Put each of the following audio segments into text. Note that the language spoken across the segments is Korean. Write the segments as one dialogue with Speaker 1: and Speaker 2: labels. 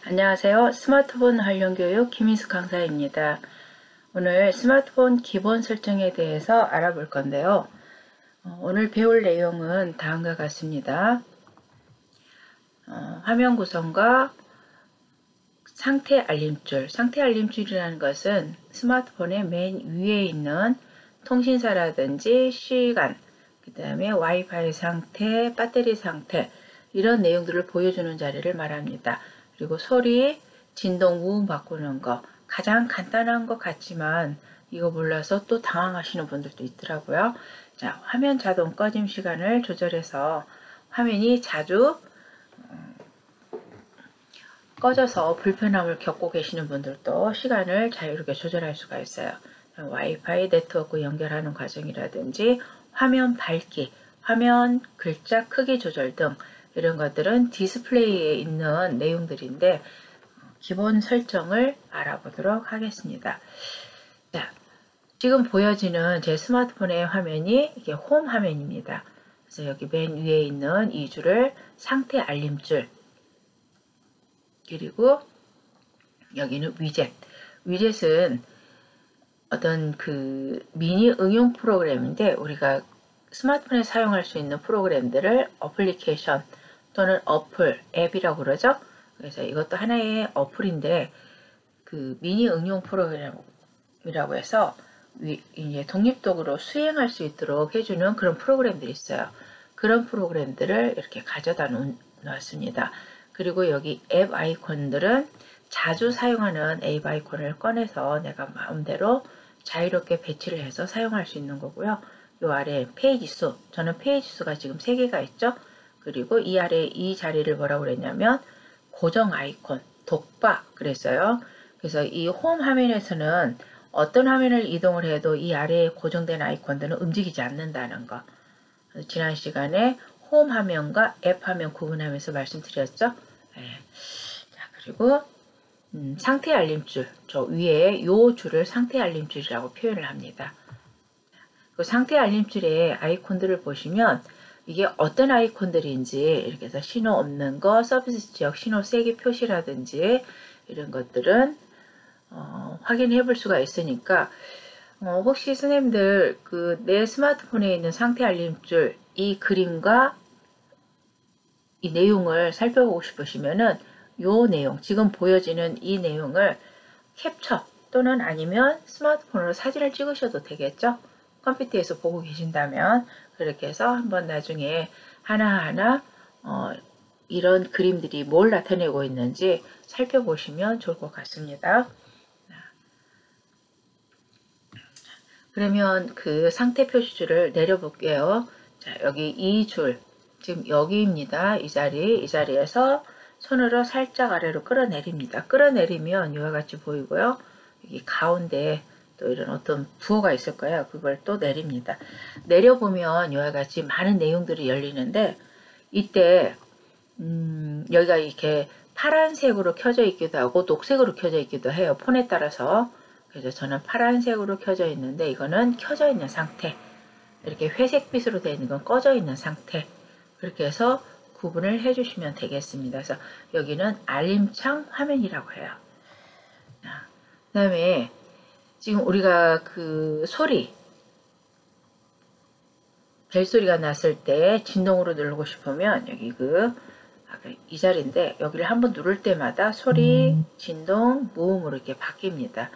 Speaker 1: 안녕하세요. 스마트폰 활용 교육 김인숙 강사입니다. 오늘 스마트폰 기본 설정에 대해서 알아볼 건데요. 오늘 배울 내용은 다음과 같습니다. 화면 구성과 상태 알림줄. 상태 알림줄이라는 것은 스마트폰의 맨 위에 있는 통신사라든지 시간, 그 다음에 와이파이 상태, 배터리 상태 이런 내용들을 보여주는 자리를 말합니다. 그리고 소리, 진동, 무음 바꾸는 거 가장 간단한 것 같지만 이거 몰라서 또 당황하시는 분들도 있더라고요. 자, 화면 자동 꺼짐 시간을 조절해서 화면이 자주 꺼져서 불편함을 겪고 계시는 분들도 시간을 자유롭게 조절할 수가 있어요. 와이파이 네트워크 연결하는 과정이라든지 화면 밝기, 화면 글자 크기 조절 등 이런 것들은 디스플레이에 있는 내용들인데 기본 설정을 알아보도록 하겠습니다. 자, 지금 보여지는 제 스마트폰의 화면이 이게 홈 화면입니다. 그래서 여기 맨 위에 있는 이 줄을 상태 알림줄, 그리고 여기는 위젯. 위젯은 어떤 그 미니 응용 프로그램인데 우리가 스마트폰에 사용할 수 있는 프로그램들을 어플리케이션 또는 어플, 앱이라고 그러죠. 그래서 이것도 하나의 어플인데 그 미니 응용 프로그램이라고 해서 이제 독립적으로 수행할 수 있도록 해주는 그런 프로그램들이 있어요. 그런 프로그램들을 이렇게 가져다 놓았습니다. 그리고 여기 앱 아이콘들은 자주 사용하는 앱 아이콘을 꺼내서 내가 마음대로 자유롭게 배치를 해서 사용할 수 있는 거고요. 이 아래 페이지 수, 저는 페이지 수가 지금 3개가 있죠. 그리고 이 아래 이 자리를 뭐라고 그랬냐면 고정 아이콘, 독바 그랬어요. 그래서 이 홈 화면에서는 어떤 화면을 이동을 해도 이 아래에 고정된 아이콘들은 움직이지 않는다는 거. 지난 시간에 홈 화면과 앱 화면 구분하면서 말씀드렸죠. 네. 자, 그리고 상태 알림줄, 저 위에 요 줄을 상태 알림줄이라고 표현을 합니다. 그 상태 알림줄의 아이콘들을 보시면 이게 어떤 아이콘들인지 이렇게 해서 신호 없는 거, 서비스 지역 신호 세기 표시라든지 이런 것들은 확인해 볼 수가 있으니까 혹시 선생님들 그 내 스마트폰에 있는 상태 알림줄 이 그림과 이 내용을 살펴보고 싶으시면은 요 내용, 지금 보여지는 이 내용을 캡처 또는 아니면 스마트폰으로 사진을 찍으셔도 되겠죠. 컴퓨터에서 보고 계신다면 그렇게 해서 한번 나중에 하나하나 이런 그림들이 뭘 나타내고 있는지 살펴보시면 좋을 것 같습니다. 그러면 그 상태 표시줄을 내려볼게요. 자, 여기 이 줄, 지금 여기입니다. 이 자리에서 손으로 살짝 아래로 끌어내립니다. 끌어내리면 이와 같이 보이고요. 여기 가운데 또 이런 어떤 부호가 있을 거예요. 그걸 또 내립니다. 내려보면 이와 같이 많은 내용들이 열리는데 이때 여기가 이렇게 파란색으로 켜져 있기도 하고 녹색으로 켜져 있기도 해요. 폰에 따라서. 그래서 저는 파란색으로 켜져 있는데 이거는 켜져 있는 상태. 이렇게 회색빛으로 되어 있는 건 꺼져 있는 상태. 그렇게 해서 구분을 해주시면 되겠습니다. 그래서 여기는 알림창 화면이라고 해요. 그 다음에 지금 우리가 그 소리, 벨소리가 났을 때 진동으로 누르고 싶으면 여기 이 자리인데 여기를 한번 누를 때마다 소리, 진동, 무음으로 이렇게 바뀝니다.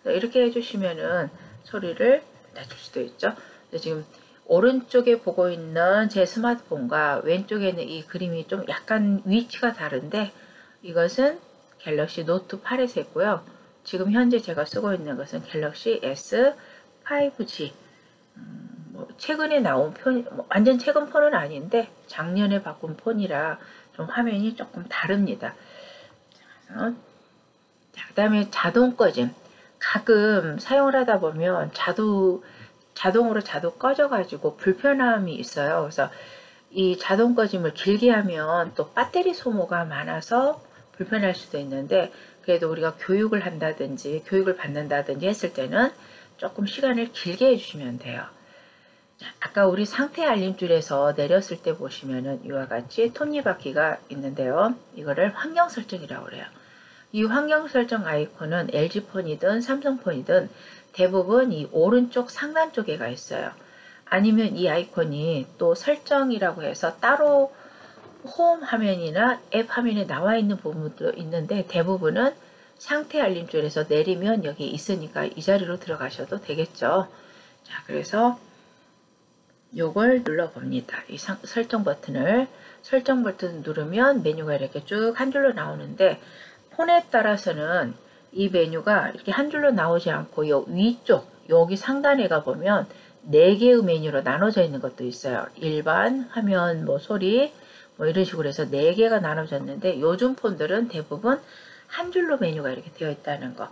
Speaker 1: 이렇게 해주시면은 소리를 낮출 수도 있죠. 지금 오른쪽에 보고 있는 제 스마트폰과 왼쪽에 있는 이 그림이 좀 약간 위치가 다른데 이것은 갤럭시 노트 8에서 했고요. 지금 현재 제가 쓰고 있는 것은 갤럭시 S5G. 최근에 나온 폰, 완전 최근 폰은 아닌데 작년에 바꾼 폰이라 좀 화면이 조금 다릅니다. 자, 그 다음에 자동 꺼짐. 가끔 사용을 하다 보면 자동으로 꺼져가지고 불편함이 있어요. 그래서 이 자동 꺼짐을 길게 하면 또 배터리 소모가 많아서 불편할 수도 있는데 그래도 우리가 교육을 한다든지 교육을 받는다든지 했을 때는 조금 시간을 길게 해주시면 돼요. 아까 우리 상태 알림줄에서 내렸을 때 보시면은 이와 같이 톱니바퀴가 있는데요. 이거를 환경 설정이라고 그래요. 이 환경 설정 아이콘은 LG폰이든 삼성폰이든 대부분 이 오른쪽 상단 쪽에 가 있어요. 아니면 이 아이콘이 또 설정이라고 해서 따로 홈 화면이나 앱 화면에 나와 있는 부분도 있는데 대부분은 상태 알림 줄에서 내리면 여기 있으니까 이 자리로 들어가셔도 되겠죠. 자, 그래서 요걸 눌러 봅니다. 이 설정 버튼 누르면 메뉴가 이렇게 쭉 한 줄로 나오는데 폰에 따라서는 이 메뉴가 이렇게 한 줄로 나오지 않고 요 위쪽 여기 상단에 가보면 4개의 메뉴로 나눠져 있는 것도 있어요. 일반, 화면, 뭐 소리 뭐 이런 식으로 해서 4개가 나눠졌는데 요즘 폰들은 대부분 한 줄로 메뉴가 이렇게 되어 있다는 거. 자,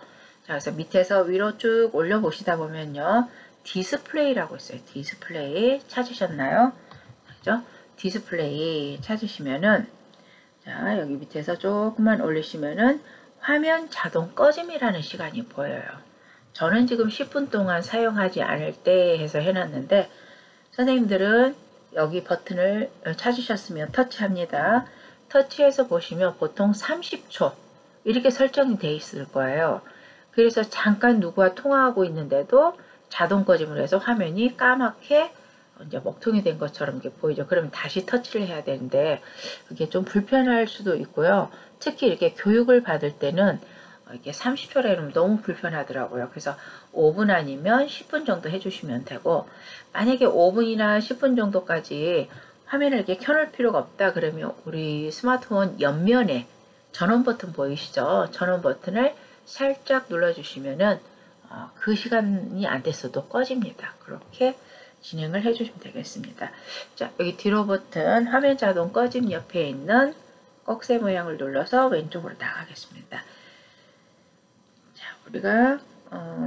Speaker 1: 그래서 밑에서 위로 쭉 올려 보시다 보면요. 디스플레이라고 있어요. 디스플레이 찾으셨나요? 그죠? 디스플레이 찾으시면은 자, 여기 밑에서 조금만 올리시면은 화면 자동 꺼짐이라는 시간이 보여요. 저는 지금 10분 동안 사용하지 않을 때 해서 해놨는데 선생님들은 여기 버튼을 찾으셨으면 터치합니다. 터치해서 보시면 보통 30초 이렇게 설정이 돼 있을 거예요. 그래서 잠깐 누구와 통화하고 있는데도 자동 꺼짐을 해서 화면이 까맣게 이제 먹통이 된 것처럼 이렇게 보이죠. 그러면 다시 터치를 해야 되는데 그게 좀 불편할 수도 있고요. 특히 이렇게 교육을 받을 때는 이게 30초라 이러면 너무 불편하더라고요. 그래서 5분 아니면 10분 정도 해주시면 되고 만약에 5분이나 10분 정도까지 화면을 이렇게 켜놓을 필요가 없다 그러면 우리 스마트폰 옆면에 전원 버튼 보이시죠? 전원 버튼을 살짝 눌러주시면은 그 시간이 안 됐어도 꺼집니다. 그렇게 진행을 해주시면 되겠습니다. 자, 여기 뒤로 버튼 화면 자동 꺼짐 옆에 있는 꺽쇠 모양을 눌러서 왼쪽으로 나가겠습니다. 자, 우리가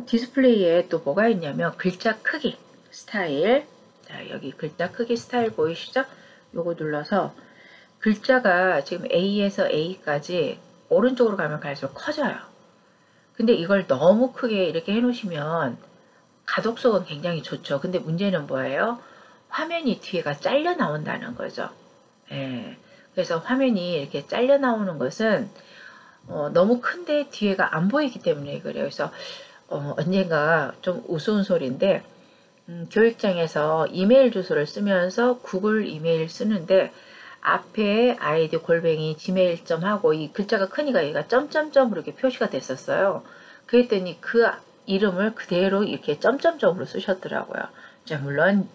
Speaker 1: 디스플레이에 또 뭐가 있냐면 글자 크기 스타일. 자, 여기 글자 크기 스타일 보이시죠? 요거 눌러서 글자가 지금 A에서 A까지 오른쪽으로 가면 갈수록 커져요. 근데 이걸 너무 크게 이렇게 해놓으시면 가독성은 굉장히 좋죠. 근데 문제는 뭐예요? 화면이 뒤에가 잘려 나온다는 거죠. 예. 그래서 화면이 이렇게 잘려 나오는 것은 너무 큰데 뒤에가 안 보이기 때문에 그래요. 그래서 언젠가 좀 우스운 소리인데 교육장에서 이메일 주소를 쓰면서 구글 이메일 쓰는데 앞에 아이디 골뱅이 gmail.com 하고 이 글자가 크니까 얘가 점점점으로 이렇게 표시가 됐었어요. 그랬더니 그 이름을 그대로 이렇게 점점점으로 쓰셨더라고요. 자, 물론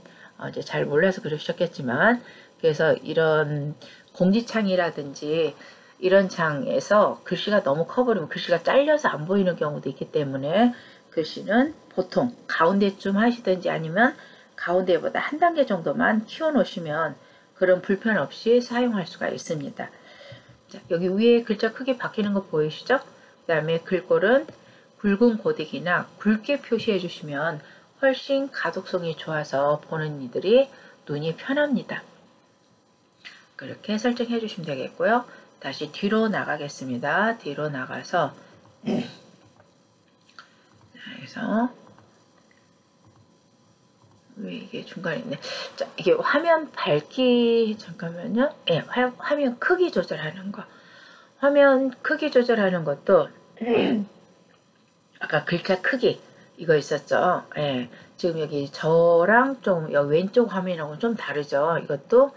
Speaker 1: 이제 잘 몰라서 그러셨겠지만 그래서 이런 공지창이라든지 이런 창에서 글씨가 너무 커버리면 글씨가 잘려서 안 보이는 경우도 있기 때문에 글씨는 보통 가운데쯤 하시든지 아니면 가운데보다 한 단계 정도만 키워 놓으시면 그런 불편 없이 사용할 수가 있습니다. 자, 여기 위에 글자 크기 바뀌는 거 보이시죠? 그 다음에 글꼴은 굵은 고딕이나 굵게 표시해 주시면 훨씬 가독성이 좋아서 보는 이들이 눈이 편합니다. 그렇게 설정해 주시면 되겠고요. 다시 뒤로 나가겠습니다. 뒤로 나가서 그래서 왜 이게 중간에 있네. 자, 이게 화면 밝기 잠깐만요. 예, 화면 크기 조절하는 거. 화면 크기 조절하는 것도 아까 글자 크기 이거 있었죠. 예, 지금 여기 저랑 좀 여기 왼쪽 화면하고 좀 다르죠. 이것도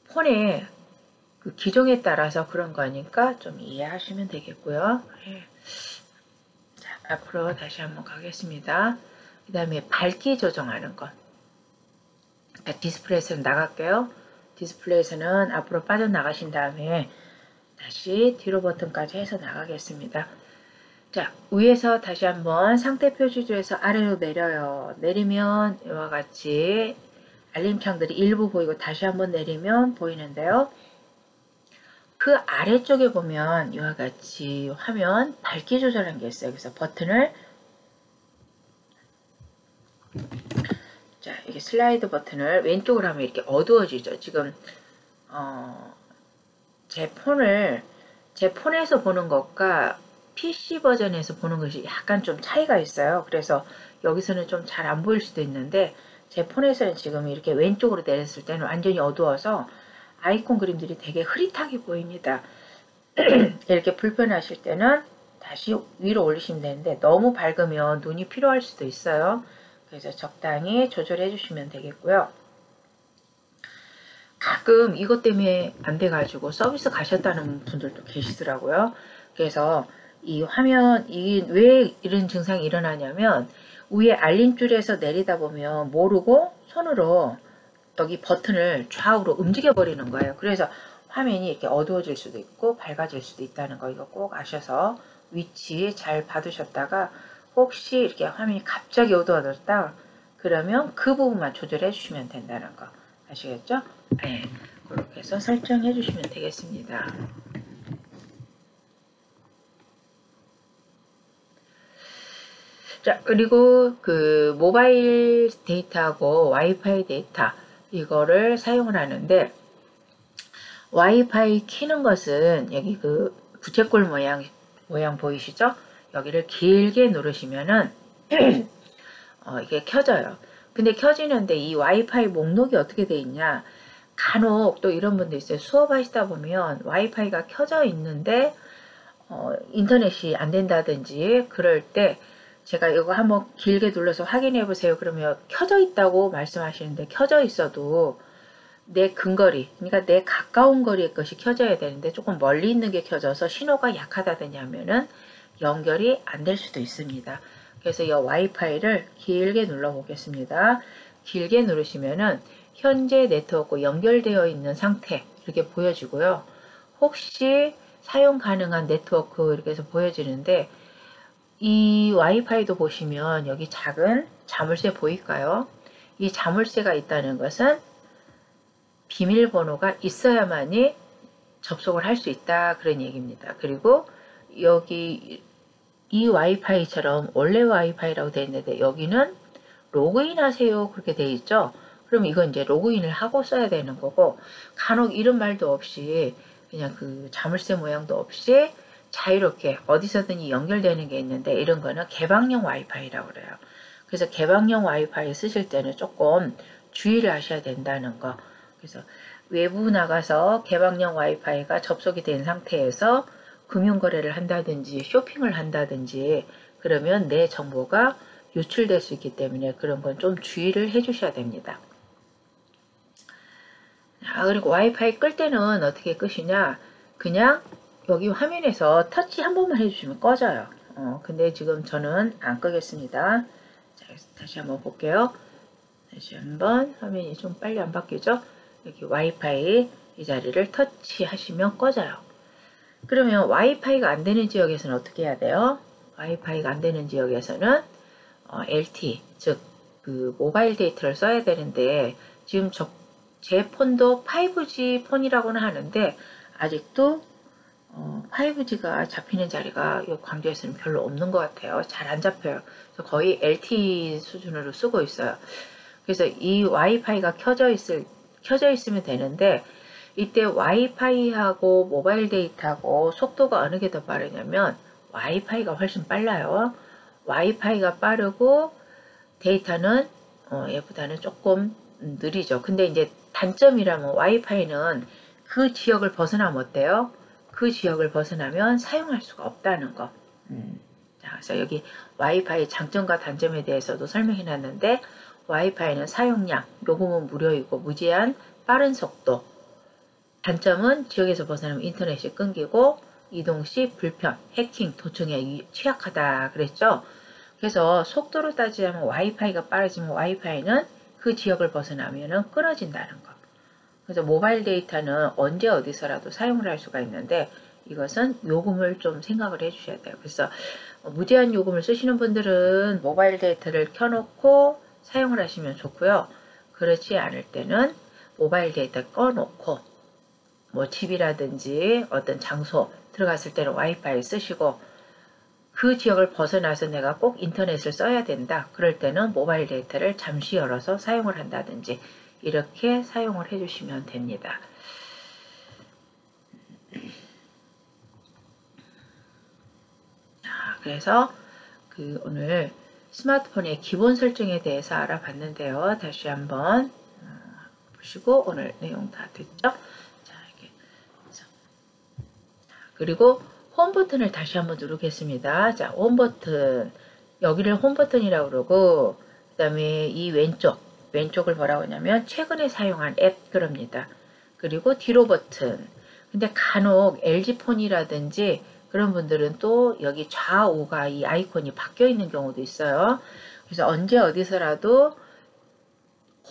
Speaker 1: 폰의 그 기종에 따라서 그런 거니까 좀 이해하시면 되겠고요. 예. 자, 앞으로 다시 한번 가겠습니다. 그 다음에 밝기 조정하는 것. 자, 디스플레이에서 나갈게요. 디스플레이에서는 앞으로 빠져나가신 다음에 다시 뒤로 버튼까지 해서 나가겠습니다. 자, 위에서 다시 한번 상태 표시줄에서 아래로 내려요. 내리면 이와 같이 알림창들이 일부 보이고 다시 한번 내리면 보이는데요. 그 아래쪽에 보면 이와 같이 화면 밝기 조절하는 게 있어요. 그래서 버튼을 자, 이게 슬라이드 버튼을 왼쪽으로 하면 이렇게 어두워지죠. 지금 제 폰에서 보는 것과 PC 버전에서 보는 것이 약간 좀 차이가 있어요. 그래서 여기서는 좀 잘 안 보일 수도 있는데 제 폰에서는 지금 이렇게 왼쪽으로 내렸을 때는 완전히 어두워서 아이콘 그림들이 되게 흐릿하게 보입니다. 이렇게 불편하실 때는 다시 위로 올리시면 되는데 너무 밝으면 눈이 피로할 수도 있어요. 그래서 적당히 조절해 주시면 되겠고요. 가끔 이것 때문에 안 돼가지고 서비스 가셨다는 분들도 계시더라고요. 그래서 이 화면, 왜 이런 증상이 일어나냐면 위에 알림줄에서 내리다 보면 모르고 손으로 여기 버튼을 좌우로 움직여 버리는 거예요. 그래서 화면이 이렇게 어두워질 수도 있고 밝아질 수도 있다는 거 이거 꼭 아셔서 위치 잘 봐두셨다가 혹시 이렇게 화면이 갑자기 어두워졌다 그러면 그 부분만 조절해 주시면 된다는 거 아시겠죠? 네, 그렇게 해서 설정해 주시면 되겠습니다. 자, 그리고 그 모바일 데이터하고 와이파이 데이터 이거를 사용을 하는데 와이파이 키는 것은 여기 그 부채꼴 모양 보이시죠? 여기를 길게 누르시면은 이게 켜져요. 근데 켜지는데 이 와이파이 목록이 어떻게 돼 있냐? 간혹 또 이런 분도 있어요. 수업하시다 보면 와이파이가 켜져 있는데 인터넷이 안 된다든지 그럴 때 제가 이거 한번 길게 눌러서 확인해 보세요. 그러면 켜져 있다고 말씀하시는데 켜져 있어도 내 근거리, 그러니까 내 가까운 거리의 것이 켜져야 되는데 조금 멀리 있는 게 켜져서 신호가 약하다든지 하면은 연결이 안 될 수도 있습니다. 그래서 이 와이파이를 길게 눌러 보겠습니다. 길게 누르시면은 현재 네트워크 연결되어 있는 상태 이렇게 보여지고요. 혹시 사용 가능한 네트워크 이렇게 해서 보여지는데 이 와이파이도 보시면 여기 작은 자물쇠 보일까요? 이 자물쇠가 있다는 것은 비밀번호가 있어야만이 접속을 할 수 있다 그런 얘기입니다. 그리고 여기 이 와이파이처럼 원래 와이파이라고 되어 있는데 여기는 로그인 하세요 그렇게 되어 있죠. 그럼 이건 이제 로그인을 하고 써야 되는 거고 간혹 이런 말도 없이 그냥 그 자물쇠 모양도 없이 자유롭게 어디서든지 연결되는 게 있는데 이런 거는 개방형 와이파이라고 그래요. 그래서 개방형 와이파이 쓰실 때는 조금 주의를 하셔야 된다는 거. 그래서 외부 나가서 개방형 와이파이가 접속이 된 상태에서 금융거래를 한다든지 쇼핑을 한다든지 그러면 내 정보가 유출될 수 있기 때문에 그런 건 좀 주의를 해 주셔야 됩니다. 그리고 와이파이 끌 때는 어떻게 끄시냐 그냥 여기 화면에서 터치 한 번만 해주시면 꺼져요. 근데 지금 저는 안 끄겠습니다. 자, 다시 한번 볼게요. 다시 한번 화면이 좀 빨리 안 바뀌죠? 여기 와이파이 이 자리를 터치하시면 꺼져요. 그러면 와이파이가 안 되는 지역에서는 어떻게 해야 돼요? 와이파이가 안 되는 지역에서는 LTE, 즉 그 모바일 데이터를 써야 되는데 지금 제 폰도 5G 폰이라고는 하는데 아직도 5G가 잡히는 자리가 이 광주에서는 별로 없는 것 같아요. 잘 안 잡혀요. 그래서 거의 LTE 수준으로 쓰고 있어요. 그래서 이 와이파이가 켜져 있으면 되는데 이때 와이파이하고 모바일 데이터하고 속도가 어느 게 더 빠르냐면 와이파이가 훨씬 빨라요. 와이파이가 빠르고 데이터는 얘보다는 조금 느리죠. 근데 이제 단점이라면 와이파이는 그 지역을 벗어나면 어때요? 그 지역을 벗어나면 사용할 수가 없다는 거. 자, 그래서 여기 와이파이 장점과 단점에 대해서도 설명해 놨는데 와이파이는 사용량, 요금은 무료이고 무제한 빠른 속도. 단점은 지역에서 벗어나면 인터넷이 끊기고 이동 시 불편, 해킹, 도청에 취약하다 그랬죠. 그래서 속도로 따지자면 와이파이가 빠르지만 와이파이는 그 지역을 벗어나면 끊어진다는 거. 그래서 모바일 데이터는 언제 어디서라도 사용을 할 수가 있는데 이것은 요금을 좀 생각을 해 주셔야 돼요. 그래서 무제한 요금을 쓰시는 분들은 모바일 데이터를 켜놓고 사용을 하시면 좋고요. 그렇지 않을 때는 모바일 데이터 꺼놓고 뭐 집이라든지 어떤 장소 들어갔을 때는 와이파이 쓰시고 그 지역을 벗어나서 내가 꼭 인터넷을 써야 된다. 그럴 때는 모바일 데이터를 잠시 열어서 사용을 한다든지 이렇게 사용을 해주시면 됩니다. 그래서 오늘 스마트폰의 기본 설정에 대해서 알아봤는데요. 다시 한번 보시고 오늘 내용 다 됐죠? 자, 이렇게 그리고 홈 버튼을 다시 한번 누르겠습니다. 자, 홈 버튼. 여기를 홈 버튼이라고 그러고, 그 다음에 이 왼쪽을 뭐라고 하냐면 최근에 사용한 앱 그럽니다. 그리고 뒤로 버튼. 근데 간혹 LG폰이라든지 그런 분들은 또 여기 좌우가 이 아이콘이 바뀌어 있는 경우도 있어요. 그래서 언제 어디서라도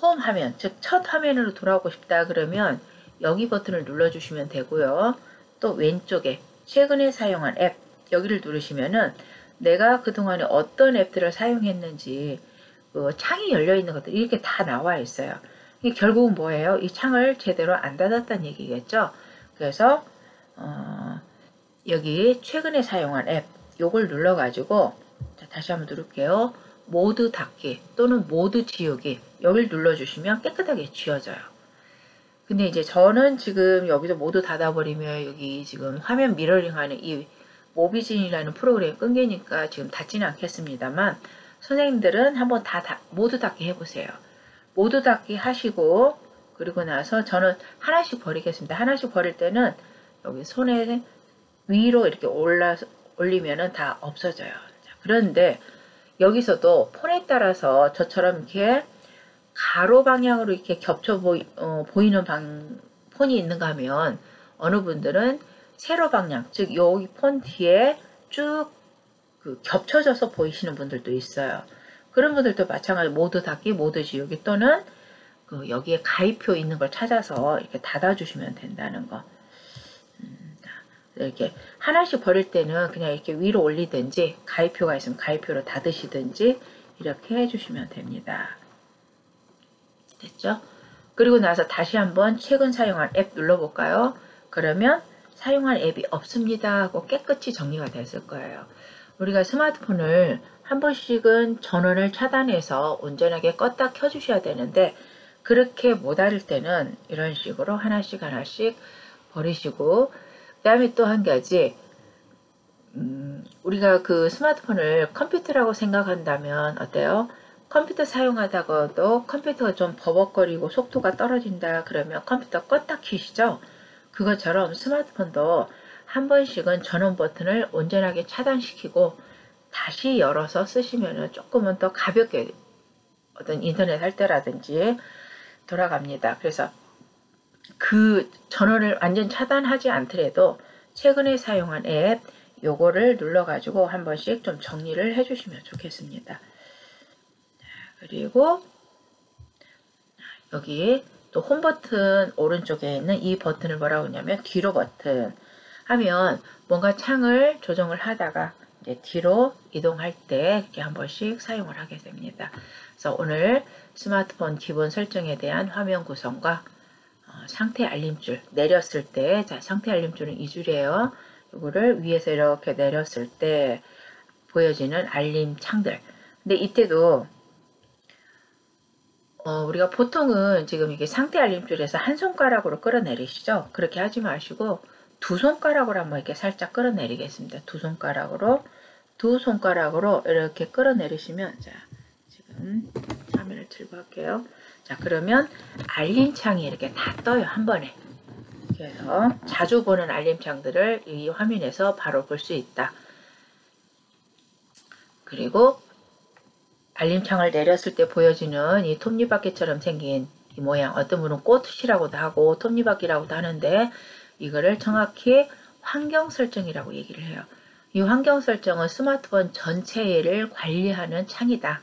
Speaker 1: 홈 화면, 즉 첫 화면으로 돌아오고 싶다 그러면 여기 버튼을 눌러주시면 되고요. 또 왼쪽에 최근에 사용한 앱 여기를 누르시면은 내가 그동안에 어떤 앱들을 사용했는지 창이 열려 있는 것들 이렇게 다 나와 있어요. 이게 결국은 뭐예요? 이 창을 제대로 안 닫았다는 얘기겠죠. 그래서 여기 최근에 사용한 앱 요걸 눌러 가지고 다시 한번 누를게요. 모두 닫기 또는 모두 지우기 여기를 눌러주시면 깨끗하게 지워져요. 근데 이제 저는 지금 여기서 모두 닫아버리면 여기 지금 화면 미러링하는 이 모비진이라는 프로그램이 끊기니까 지금 닫지는 않겠습니다만 선생님들은 한번 모두 닫기 해보세요. 모두 닫기 하시고 그리고 나서 저는 하나씩 버리겠습니다. 하나씩 버릴 때는 여기 손에 위로 이렇게 올리면은 다 없어져요. 자, 그런데 여기서도 폰에 따라서 저처럼 이렇게 가로 방향으로 이렇게 겹쳐 보이는 폰이 있는가 하면 어느 분들은 세로 방향, 즉 여기 폰 뒤에 쭉 겹쳐져서 보이시는 분들도 있어요. 그런 분들도 마찬가지로 모두 닫기, 모두 지우기 또는 여기에 가입표 있는 걸 찾아서 이렇게 닫아주시면 된다는 거. 이렇게 하나씩 버릴 때는 그냥 이렇게 위로 올리든지 가입표가 있으면 가입표로 닫으시든지 이렇게 해주시면 됩니다. 됐죠? 그리고 나서 다시 한번 최근 사용한 앱 눌러볼까요? 그러면 사용한 앱이 없습니다 하고 깨끗이 정리가 됐을 거예요. 우리가 스마트폰을 한 번씩은 전원을 차단해서 온전하게 껐다 켜주셔야 되는데 그렇게 못할 때는 이런 식으로 하나씩 버리시고 그 다음에 또 한 가지 우리가 그 스마트폰을 컴퓨터라고 생각한다면 어때요? 컴퓨터 사용하다가도 컴퓨터가 좀 버벅거리고 속도가 떨어진다 그러면 컴퓨터 껐다 키시죠? 그것처럼 스마트폰도 한 번씩은 전원 버튼을 온전하게 차단시키고 다시 열어서 쓰시면 조금은 더 가볍게 어떤 인터넷 할 때라든지 돌아갑니다. 그래서 그 전원을 완전 차단하지 않더라도 최근에 사용한 앱 요거를 눌러가지고 한 번씩 좀 정리를 해주시면 좋겠습니다. 그리고 여기 또 홈 버튼 오른쪽에 있는 이 버튼을 뭐라고 하냐면 뒤로 버튼 하면 뭔가 창을 조정을 하다가 이제 뒤로 이동할 때 이렇게 한 번씩 사용을 하게 됩니다. 그래서 오늘 스마트폰 기본 설정에 대한 화면 구성과 상태 알림줄 내렸을 때, 자 상태 알림줄은 2줄이에요. 이거를 위에서 이렇게 내렸을 때 보여지는 알림 창들. 근데 이때도 우리가 보통은 지금 이게 상태 알림줄에서 한 손가락으로 끌어내리시죠. 그렇게 하지 마시고 두 손가락으로 한번 이렇게 살짝 끌어내리겠습니다. 두 손가락으로 이렇게 끌어내리시면 자 지금 화면을 들고 할게요. 자 그러면 알림창이 이렇게 다 떠요 한 번에. 그래서 자주 보는 알림창들을 이 화면에서 바로 볼 수 있다. 그리고 알림창을 내렸을 때 보여지는 이 톱니바퀴처럼 생긴 이 모양, 어떤 분은 꽃이라고도 하고 톱니바퀴라고도 하는데 이거를 정확히 환경 설정이라고 얘기를 해요. 이 환경 설정은 스마트폰 전체를 관리하는 창이다.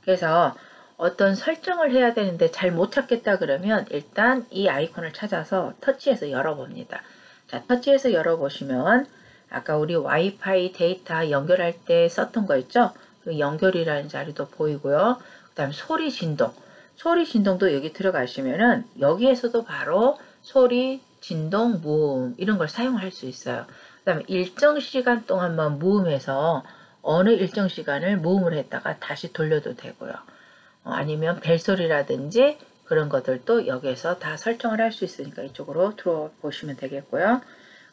Speaker 1: 그래서 어떤 설정을 해야 되는데 잘 못 찾겠다 그러면 일단 이 아이콘을 찾아서 터치해서 열어봅니다. 자, 터치해서 열어보시면 아까 우리 와이파이 데이터 연결할 때 썼던 거 있죠? 그 연결이라는 자리도 보이고요. 그 다음 소리 진동. 소리 진동도 여기 들어가시면은 여기에서도 바로 소리, 진동, 무음 이런 걸 사용할 수 있어요. 그 다음에 일정 시간 동안만 무음해서 어느 일정 시간을 무음을 했다가 다시 돌려도 되고요. 아니면 벨소리라든지 그런 것들도 여기에서 다 설정을 할 수 있으니까 이쪽으로 들어보시면 되겠고요.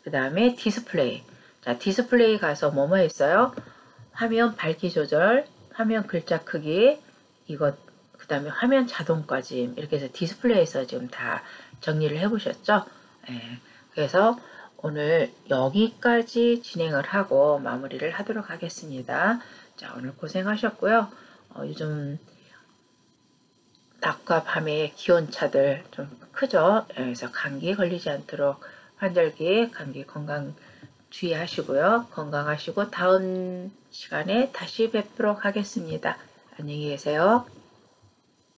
Speaker 1: 그 다음에 디스플레이. 자, 디스플레이 가서 뭐뭐 있어요? 화면 밝기 조절, 화면 글자 크기, 이것, 그 다음에 화면 자동 꺼짐 이렇게 해서 디스플레이에서 지금 다 정리를 해 보셨죠? 예, 그래서 오늘 여기까지 진행을 하고 마무리를 하도록 하겠습니다. 자, 오늘 고생하셨고요. 요즘 낮과 밤의 기온차들 좀 크죠? 그래서 감기 걸리지 않도록 환절기 감기 건강 주의하시고요. 건강하시고 다음 시간에 다시 뵙도록 하겠습니다. 안녕히 계세요.